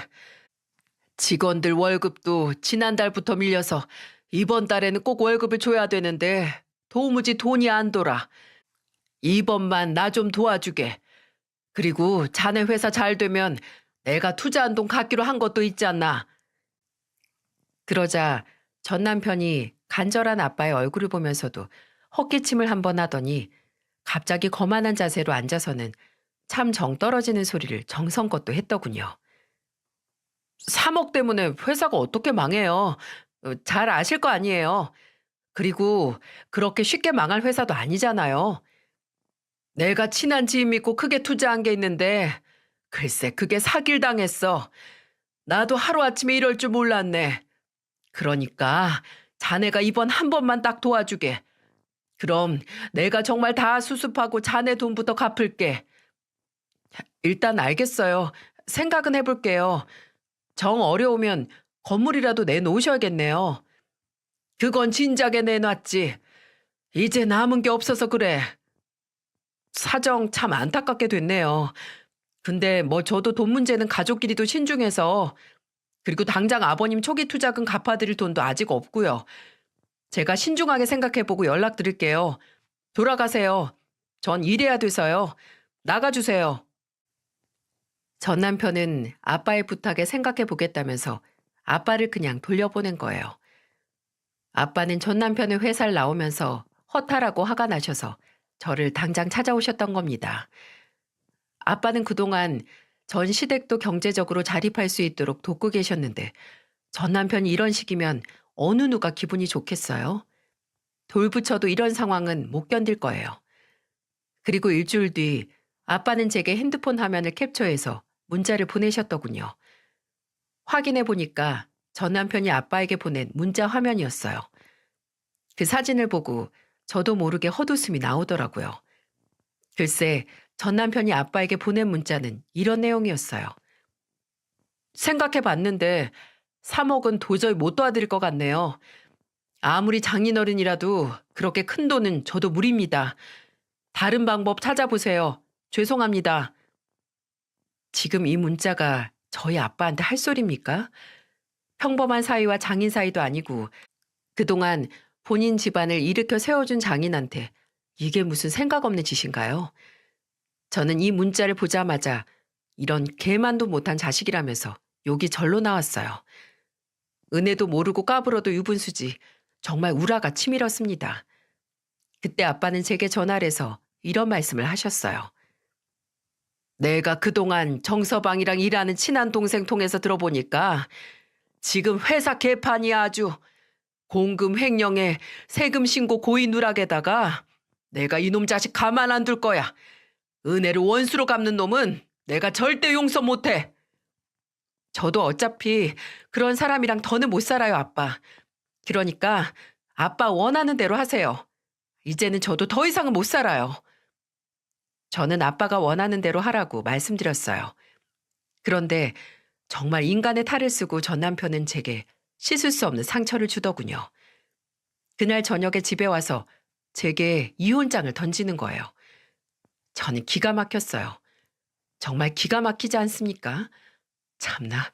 직원들 월급도 지난달부터 밀려서 이번 달에는 꼭 월급을 줘야 되는데 도무지 돈이 안 돌아. 이번만 나 좀 도와주게. 그리고 자네 회사 잘 되면 내가 투자한 돈 갚기로 한 것도 있지 않나. 그러자 전 남편이 간절한 아빠의 얼굴을 보면서도 헛기침을 한 번 하더니 갑자기 거만한 자세로 앉아서는 참 정 떨어지는 소리를 정성껏 또 했더군요. 3억 때문에 회사가 어떻게 망해요? 잘 아실 거 아니에요. 그리고 그렇게 쉽게 망할 회사도 아니잖아요. 내가 친한 지인 믿고 크게 투자한 게 있는데 글쎄 그게 사기를 당했어. 나도 하루아침에 이럴 줄 몰랐네. 그러니까 자네가 이번 한 번만 딱 도와주게. 그럼 내가 정말 다 수습하고 자네 돈부터 갚을게. 일단 알겠어요. 생각은 해볼게요. 정 어려우면 건물이라도 내놓으셔야겠네요. 그건 진작에 내놨지. 이제 남은 게 없어서 그래. 사정 참 안타깝게 됐네요. 근데 뭐 저도 돈 문제는 가족끼리도 신중해서 그리고 당장 아버님 초기 투자금 갚아드릴 돈도 아직 없고요. 제가 신중하게 생각해보고 연락드릴게요. 돌아가세요. 전 일해야 돼서요. 나가주세요. 전 남편은 아빠의 부탁에 생각해보겠다면서 아빠를 그냥 돌려보낸 거예요. 아빠는 전 남편의 회사를 나오면서 허탈하고 화가 나셔서 저를 당장 찾아오셨던 겁니다. 아빠는 그동안 전 시댁도 경제적으로 자립할 수 있도록 돕고 계셨는데 전 남편이 이런 식이면 어느 누가 기분이 좋겠어요? 돌부처도 이런 상황은 못 견딜 거예요. 그리고 일주일 뒤 아빠는 제게 핸드폰 화면을 캡처해서 문자를 보내셨더군요. 확인해 보니까 전 남편이 아빠에게 보낸 문자 화면이었어요. 그 사진을 보고 저도 모르게 헛웃음이 나오더라고요. 글쎄, 전 남편이 아빠에게 보낸 문자는 이런 내용이었어요. 생각해 봤는데 3억은 도저히 못 도와드릴 것 같네요. 아무리 장인어른이라도 그렇게 큰 돈은 저도 무리입니다. 다른 방법 찾아보세요. 죄송합니다. 지금 이 문자가 저희 아빠한테 할 소리입니까? 평범한 사이와 장인 사이도 아니고 그동안 본인 집안을 일으켜 세워준 장인한테 이게 무슨 생각 없는 짓인가요? 저는 이 문자를 보자마자 이런 개만도 못한 자식이라면서 욕이 절로 나왔어요. 은혜도 모르고 까불어도 유분수지 정말 우라가 치밀었습니다. 그때 아빠는 제게 전화를 해서 이런 말씀을 하셨어요. 내가 그동안 정서방이랑 일하는 친한 동생 통해서 들어보니까 지금 회사 개판이야 아주. 공금 횡령에 세금 신고 고의 누락에다가 내가 이놈 자식 가만 안 둘 거야. 은혜를 원수로 갚는 놈은 내가 절대 용서 못해. 저도 어차피 그런 사람이랑 더는 못 살아요, 아빠. 그러니까 아빠 원하는 대로 하세요. 이제는 저도 더 이상은 못 살아요. 저는 아빠가 원하는 대로 하라고 말씀드렸어요. 그런데 정말 인간의 탈을 쓰고 전 남편은 제게 씻을 수 없는 상처를 주더군요. 그날 저녁에 집에 와서 제게 이혼장을 던지는 거예요. 저는 기가 막혔어요. 정말 기가 막히지 않습니까? 참나.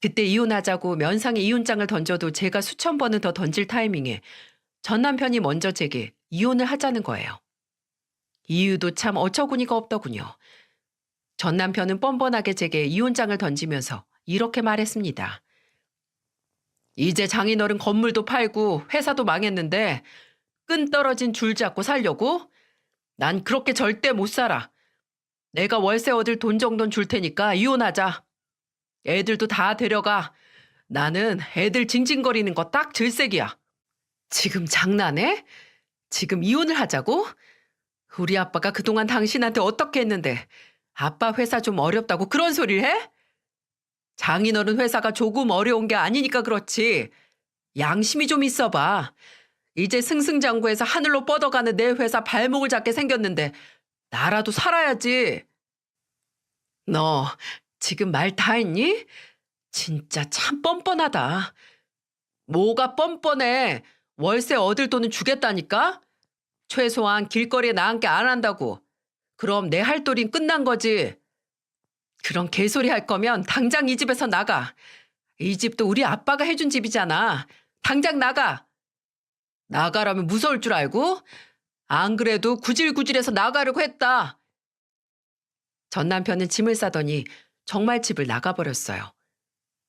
그때 이혼하자고 면상에 이혼장을 던져도 제가 수천 번은 더 던질 타이밍에 전 남편이 먼저 제게 이혼을 하자는 거예요. 이유도 참 어처구니가 없더군요. 전 남편은 뻔뻔하게 제게 이혼장을 던지면서 이렇게 말했습니다. 이제 장인어른 건물도 팔고 회사도 망했는데 끈 떨어진 줄 잡고 살려고? 난 그렇게 절대 못 살아. 내가 월세 얻을 돈 정도는 줄 테니까 이혼하자. 애들도 다 데려가. 나는 애들 징징거리는 거 딱 질색이야. 지금 장난해? 지금 이혼을 하자고? 우리 아빠가 그동안 당신한테 어떻게 했는데 아빠 회사 좀 어렵다고 그런 소리를 해? 장인어른 회사가 조금 어려운 게 아니니까 그렇지. 양심이 좀 있어봐. 이제 승승장구해서 하늘로 뻗어가는 내 회사 발목을 잡게 생겼는데 나라도 살아야지. 너 지금 말 다 했니? 진짜 참 뻔뻔하다. 뭐가 뻔뻔해. 월세 얻을 돈은 주겠다니까? 최소한 길거리에 나앉게 안 한다고. 그럼 내 할 도리는 끝난 거지. 그런 개소리 할 거면 당장 이 집에서 나가. 이 집도 우리 아빠가 해준 집이잖아. 당장 나가. 나가라면 무서울 줄 알고? 안 그래도 구질구질해서 나가려고 했다. 전 남편은 짐을 싸더니 정말 집을 나가버렸어요.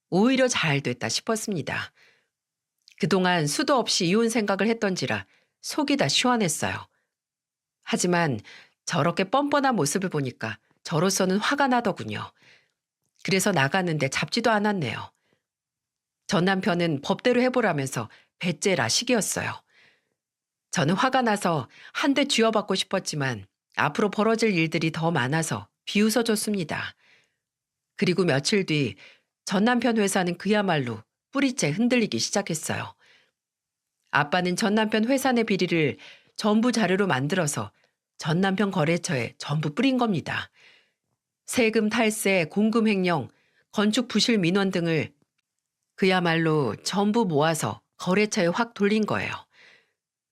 오히려 잘 됐다 싶었습니다. 그동안 수도 없이 이혼 생각을 했던지라 속이 다 시원했어요. 하지만 저렇게 뻔뻔한 모습을 보니까 저로서는 화가 나더군요. 그래서 나가는데 잡지도 않았네요. 전 남편은 법대로 해보라면서 배째라 시기였어요. 저는 화가 나서 한 대 쥐어받고 싶었지만 앞으로 벌어질 일들이 더 많아서 비웃어줬습니다. 그리고 며칠 뒤 전 남편 회사는 그야말로 뿌리째 흔들리기 시작했어요. 아빠는 전 남편 회사 내 비리를 전부 자료로 만들어서 전 남편 거래처에 전부 뿌린 겁니다. 세금 탈세, 공금 횡령, 건축 부실 민원 등을 그야말로 전부 모아서 거래처에 확 돌린 거예요.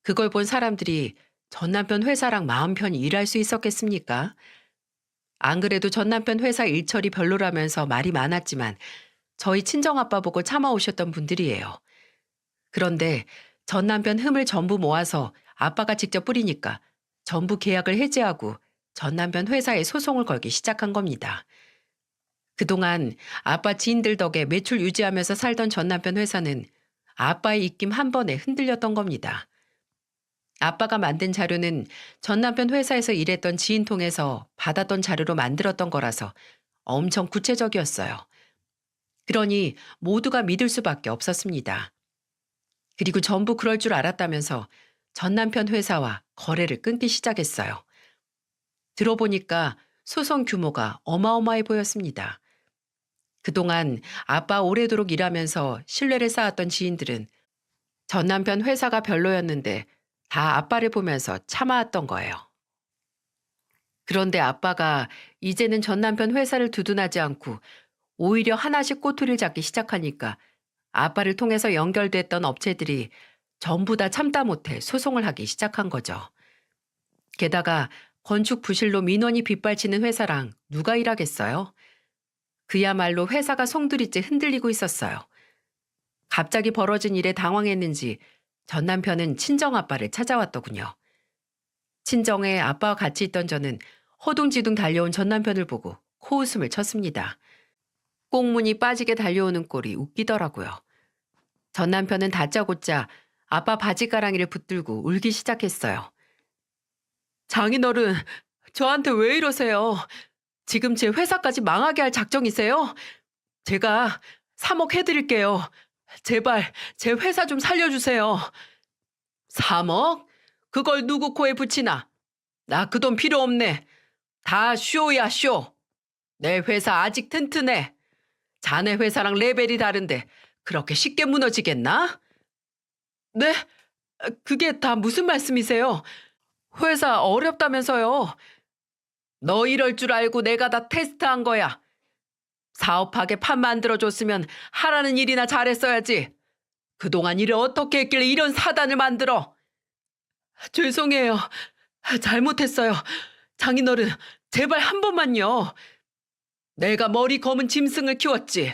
그걸 본 사람들이 전 남편 회사랑 마음 편히 일할 수 있었겠습니까? 안 그래도 전 남편 회사 일처리 별로라면서 말이 많았지만 저희 친정아빠 보고 참아오셨던 분들이에요. 그런데 전 남편 흠을 전부 모아서 아빠가 직접 뿌리니까 전부 계약을 해지하고 전 남편 회사에 소송을 걸기 시작한 겁니다. 그동안 아빠 지인들 덕에 매출 유지하면서 살던 전 남편 회사는 아빠의 입김 한 번에 흔들렸던 겁니다. 아빠가 만든 자료는 전 남편 회사에서 일했던 지인 통해서 받았던 자료로 만들었던 거라서 엄청 구체적이었어요. 그러니 모두가 믿을 수밖에 없었습니다. 그리고 전부 그럴 줄 알았다면서 전 남편 회사와 거래를 끊기 시작했어요. 들어보니까 소송 규모가 어마어마해 보였습니다. 그동안 아빠 오래도록 일하면서 신뢰를 쌓았던 지인들은 전 남편 회사가 별로였는데 다 아빠를 보면서 참아왔던 거예요. 그런데 아빠가 이제는 전 남편 회사를 두둔하지 않고 오히려 하나씩 꼬투리를 잡기 시작하니까 아빠를 통해서 연결됐던 업체들이 전부 다 참다 못해 소송을 하기 시작한 거죠. 게다가 건축 부실로 민원이 빗발치는 회사랑 누가 일하겠어요? 그야말로 회사가 송두리째 흔들리고 있었어요. 갑자기 벌어진 일에 당황했는지 전 남편은 친정아빠를 찾아왔더군요. 친정에 아빠와 같이 있던 저는 허둥지둥 달려온 전 남편을 보고 코웃음을 쳤습니다. 꽁무니 빠지게 달려오는 꼴이 웃기더라고요. 전 남편은 다짜고짜 아빠 바지가랑이를 붙들고 울기 시작했어요. 장인어른, 저한테 왜 이러세요? 지금 제 회사까지 망하게 할 작정이세요? 제가 3억 해드릴게요. 제발 제 회사 좀 살려주세요. 3억? 그걸 누구 코에 붙이나? 나 그 돈 필요 없네. 다 쇼야 쇼. 내 회사 아직 튼튼해. 자네 회사랑 레벨이 다른데 그렇게 쉽게 무너지겠나? 네? 그게 다 무슨 말씀이세요? 회사 어렵다면서요. 너 이럴 줄 알고 내가 다 테스트한 거야. 사업하게 판 만들어줬으면 하라는 일이나 잘했어야지. 그동안 일을 어떻게 했길래 이런 사단을 만들어? 죄송해요. 잘못했어요. 장인어른, 제발 한 번만요. 내가 머리 검은 짐승을 키웠지.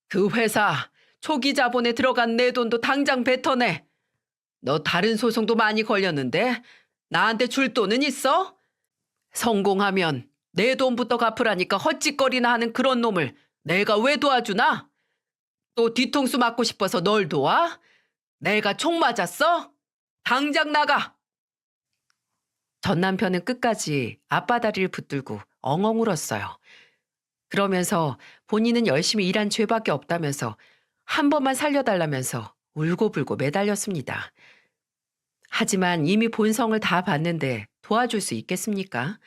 그 회사 초기 자본에 들어간 내 돈도 당장 뱉어내. 너 다른 소송도 많이 걸렸는데 나한테 줄 돈은 있어? 성공하면 내 돈부터 갚으라니까 헛짓거리나 하는 그런 놈을 내가 왜 도와주나? 또 뒤통수 맞고 싶어서 널 도와? 내가 총 맞았어? 당장 나가! 전 남편은 끝까지 아빠 다리를 붙들고 엉엉 울었어요. 그러면서 본인은 열심히 일한 죄밖에 없다면서 한 번만 살려달라면서 울고불고 매달렸습니다. 하지만 이미 본성을 다 봤는데 도와줄 수 있겠습니까?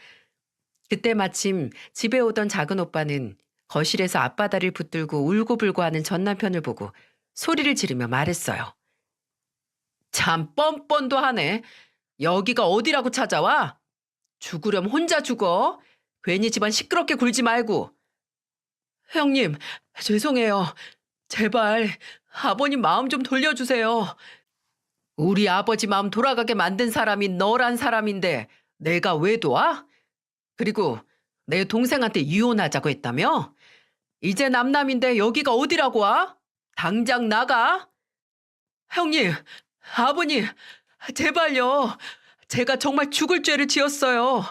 그때 마침 집에 오던 작은 오빠는 거실에서 앞바다를 붙들고 울고불고 하는 전 남편을 보고 소리를 지르며 말했어요. 참 뻔뻔도 하네. 여기가 어디라고 찾아와? 죽으렴 혼자 죽어. 괜히 집안 시끄럽게 굴지 말고. 형님, 죄송해요. 제발 아버님 마음 좀 돌려주세요. 우리 아버지 마음 돌아가게 만든 사람이 너란 사람인데 내가 왜 도와? 그리고 내 동생한테 이혼하자고 했다며? 이제 남남인데 여기가 어디라고 와? 당장 나가. 형님, 아버님, 제발요. 제가 정말 죽을 죄를 지었어요.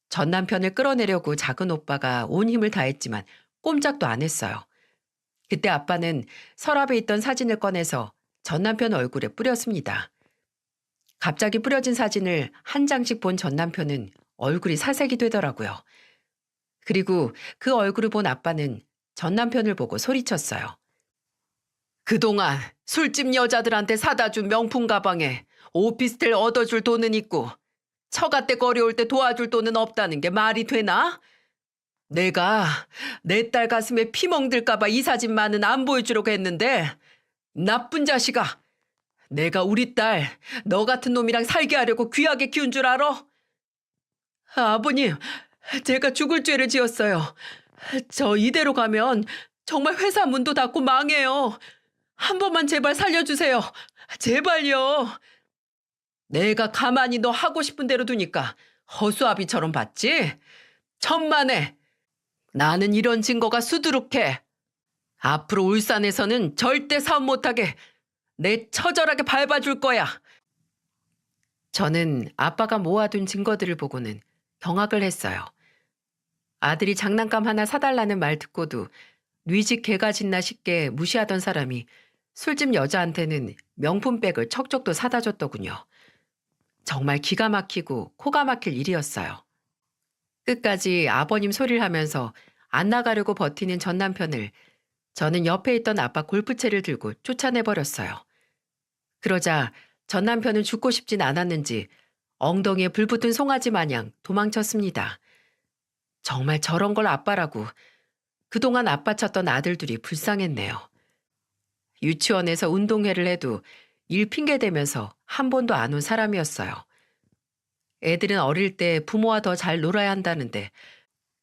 전 남편을 끌어내려고 작은 오빠가 온 힘을 다했지만 꼼짝도 안 했어요. 그때 아빠는 서랍에 있던 사진을 꺼내서 전 남편 얼굴에 뿌렸습니다. 갑자기 뿌려진 사진을 한 장씩 본 전 남편은 얼굴이 사색이 되더라고요. 그리고 그 얼굴을 본 아빠는 전 남편을 보고 소리쳤어요. 그동안 술집 여자들한테 사다 준 명품 가방에 오피스텔 얻어줄 돈은 있고 처갓댁 어려울 때 도와줄 돈은 없다는 게 말이 되나? 내가 내 딸 가슴에 피 멍들까봐 이 사진만은 안 보여주려고 했는데 나쁜 자식아. 내가 우리 딸 너 같은 놈이랑 살게 하려고 귀하게 키운 줄 알아? 아버님, 제가 죽을 죄를 지었어요. 저 이대로 가면 정말 회사 문도 닫고 망해요. 한 번만 제발 살려주세요. 제발요. 내가 가만히 너 하고 싶은 대로 두니까 허수아비처럼 봤지? 천만에. 나는 이런 증거가 수두룩해. 앞으로 울산에서는 절대 사업 못하게 내 처절하게 밟아줄 거야. 저는 아빠가 모아둔 증거들을 보고는 경악을 했어요. 아들이 장난감 하나 사달라는 말 듣고도 뉘집 개가 짖나 싶게 무시하던 사람이 술집 여자한테는 명품백을 척척도 사다 줬더군요. 정말 기가 막히고 코가 막힐 일이었어요. 끝까지 아버님 소리를 하면서 안 나가려고 버티는 전 남편을 저는 옆에 있던 아빠 골프채를 들고 쫓아내버렸어요. 그러자 전 남편은 죽고 싶진 않았는지 엉덩이에 불붙은 송아지 마냥 도망쳤습니다. 정말 저런 걸 아빠라고. 그동안 아빠 찾던 아들들이 불쌍했네요. 유치원에서 운동회를 해도 일 핑계대면서 한 번도 안 온 사람이었어요. 애들은 어릴 때 부모와 더 잘 놀아야 한다는데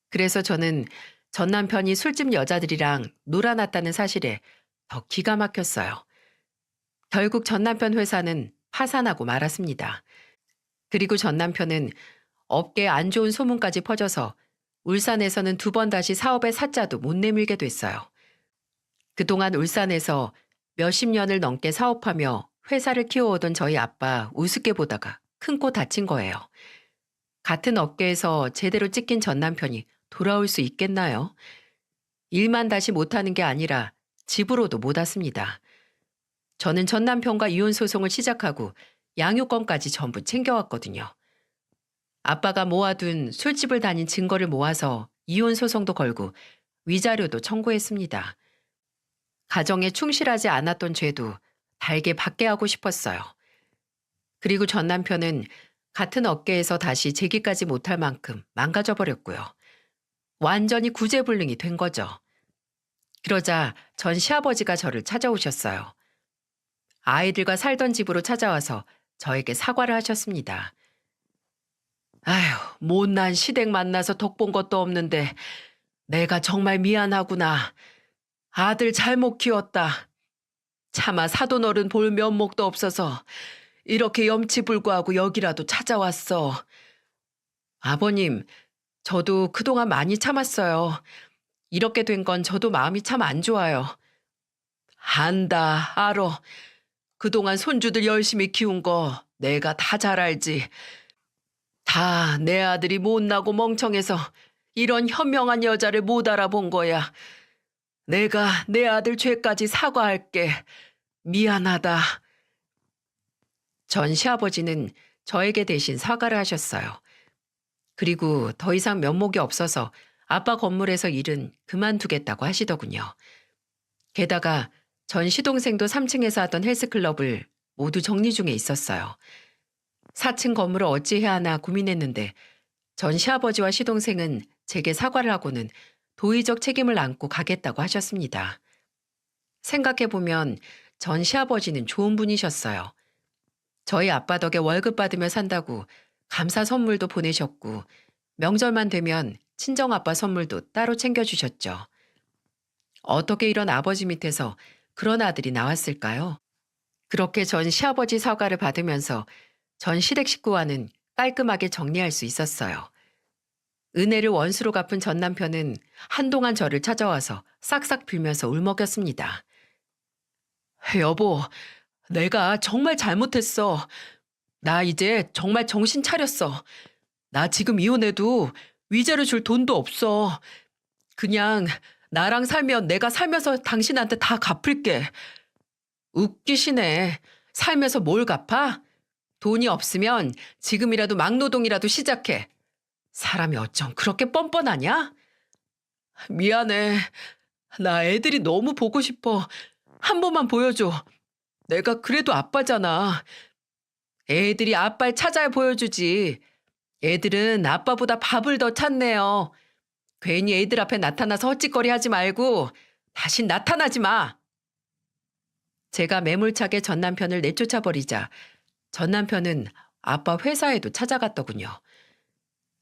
그래서 저는 전 남편이 술집 여자들이랑 놀아났다는 사실에 더 기가 막혔어요. 결국 전 남편 회사는 파산하고 말았습니다. 그리고 전 남편은 업계에 안 좋은 소문까지 퍼져서 울산에서는 두 번 다시 사업의 사자도 못 내밀게 됐어요. 그동안 울산에서 몇십 년을 넘게 사업하며 회사를 키워오던 저희 아빠 우습게 보다가 큰 코 다친 거예요. 같은 업계에서 제대로 찍힌 전 남편이 돌아올 수 있겠나요? 일만 다시 못하는 게 아니라 집으로도 못 왔습니다. 저는 전 남편과 이혼 소송을 시작하고 양육권까지 전부 챙겨왔거든요. 아빠가 모아둔 술집을 다닌 증거를 모아서 이혼 소송도 걸고 위자료도 청구했습니다. 가정에 충실하지 않았던 죄도 달게 받게 하고 싶었어요. 그리고 전 남편은 같은 업계에서 다시 재기까지 못할 만큼 망가져버렸고요. 완전히 구제불능이 된 거죠. 그러자 전 시아버지가 저를 찾아오셨어요. 아이들과 살던 집으로 찾아와서 저에게 사과를 하셨습니다. 아휴, 못난 시댁 만나서 덕본 것도 없는데 내가 정말 미안하구나. 아들 잘못 키웠다. 차마 사돈어른 볼 면목도 없어서 이렇게 염치불구하고 여기라도 찾아왔어. 아버님, 저도 그동안 많이 참았어요. 이렇게 된 건 저도 마음이 참 안 좋아요. 안다, 알어. 그동안 손주들 열심히 키운 거 내가 다 잘 알지. 다 내 아들이 못나고 멍청해서 이런 현명한 여자를 못 알아본 거야. 내가 내 아들 죄까지 사과할게. 미안하다. 전 시아버지는 저에게 대신 사과를 하셨어요. 그리고 더 이상 면목이 없어서 아빠 건물에서 일은 그만두겠다고 하시더군요. 게다가 전 시동생도 3층에서 하던 헬스클럽을 모두 정리 중에 있었어요. 4층 건물을 어찌해야 하나 고민했는데 전 시아버지와 시동생은 제게 사과를 하고는 도의적 책임을 안고 가겠다고 하셨습니다. 생각해보면 전 시아버지는 좋은 분이셨어요. 저희 아빠 덕에 월급 받으며 산다고 감사 선물도 보내셨고 명절만 되면 친정아빠 선물도 따로 챙겨주셨죠. 어떻게 이런 아버지 밑에서 그런 아들이 나왔을까요? 그렇게 전 시아버지 사과를 받으면서 전 시댁 식구와는 깔끔하게 정리할 수 있었어요. 은혜를 원수로 갚은 전 남편은 한동안 저를 찾아와서 싹싹 빌면서 울먹였습니다. 여보, 내가 정말 잘못했어. 나 이제 정말 정신 차렸어. 나 지금 이혼해도 위자료 줄 돈도 없어. 그냥 나랑 살면 내가 살면서 당신한테 다 갚을게. 웃기시네. 살면서 뭘 갚아? 돈이 없으면 지금이라도 막노동이라도 시작해. 사람이 어쩜 그렇게 뻔뻔하냐? 미안해. 나 애들이 너무 보고 싶어. 한 번만 보여줘. 내가 그래도 아빠잖아. 애들이 아빠를 찾아야 보여주지. 애들은 아빠보다 밥을 더 찾네요. 괜히 애들 앞에 나타나서 헛짓거리 하지 말고 다신 나타나지 마. 제가 매몰차게 전 남편을 내쫓아 버리자 전 남편은 아빠 회사에도 찾아갔더군요.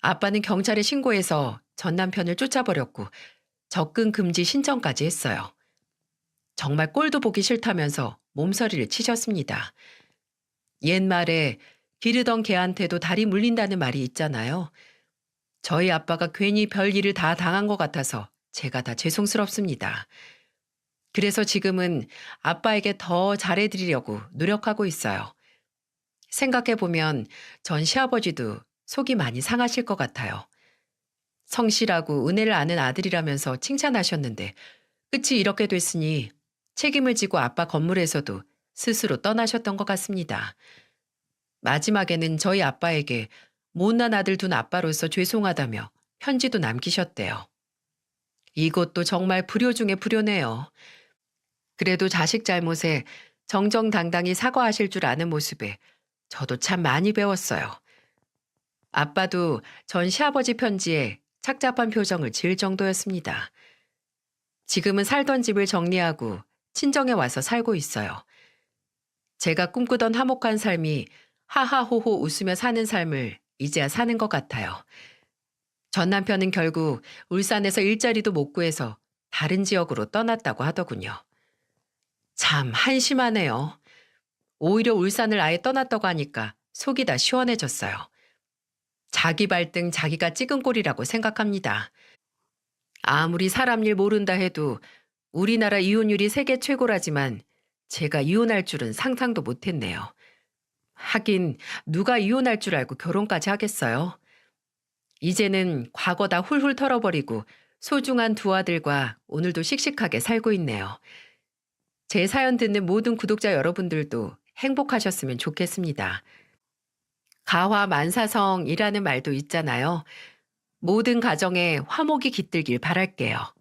아빠는 경찰에 신고해서 전 남편을 쫓아버렸고 접근 금지 신청까지 했어요. 정말 꼴도 보기 싫다면서 몸서리를 치셨습니다. 옛말에 기르던 개한테도 다리 물린다는 말이 있잖아요. 저희 아빠가 괜히 별일을 다 당한 것 같아서 제가 다 죄송스럽습니다. 그래서 지금은 아빠에게 더 잘해드리려고 노력하고 있어요. 생각해보면 전 시아버지도 속이 많이 상하실 것 같아요. 성실하고 은혜를 아는 아들이라면서 칭찬하셨는데 끝이 이렇게 됐으니 책임을 지고 아빠 건물에서도 스스로 떠나셨던 것 같습니다. 마지막에는 저희 아빠에게 못난 아들 둔 아빠로서 죄송하다며 편지도 남기셨대요. 이것도 정말 불효 중에 불효네요. 그래도 자식 잘못에 정정당당히 사과하실 줄 아는 모습에 저도 참 많이 배웠어요. 아빠도 전 시아버지 편지에 착잡한 표정을 지을 정도였습니다. 지금은 살던 집을 정리하고 친정에 와서 살고 있어요. 제가 꿈꾸던 화목한 삶이 하하호호 웃으며 사는 삶을 이제야 사는 것 같아요. 전 남편은 결국 울산에서 일자리도 못 구해서 다른 지역으로 떠났다고 하더군요. 참 한심하네요. 오히려 울산을 아예 떠났다고 하니까 속이 다 시원해졌어요. 자기 발등 자기가 찍은 꼴이라고 생각합니다. 아무리 사람 일 모른다 해도 우리나라 이혼율이 세계 최고라지만 제가 이혼할 줄은 상상도 못했네요. 하긴 누가 이혼할 줄 알고 결혼까지 하겠어요. 이제는 과거 다 훌훌 털어버리고 소중한 두 아들과 오늘도 씩씩하게 살고 있네요. 제 사연 듣는 모든 구독자 여러분들도 행복하셨으면 좋겠습니다. 가화만사성이라는 말도 있잖아요. 모든 가정에 화목이 깃들길 바랄게요.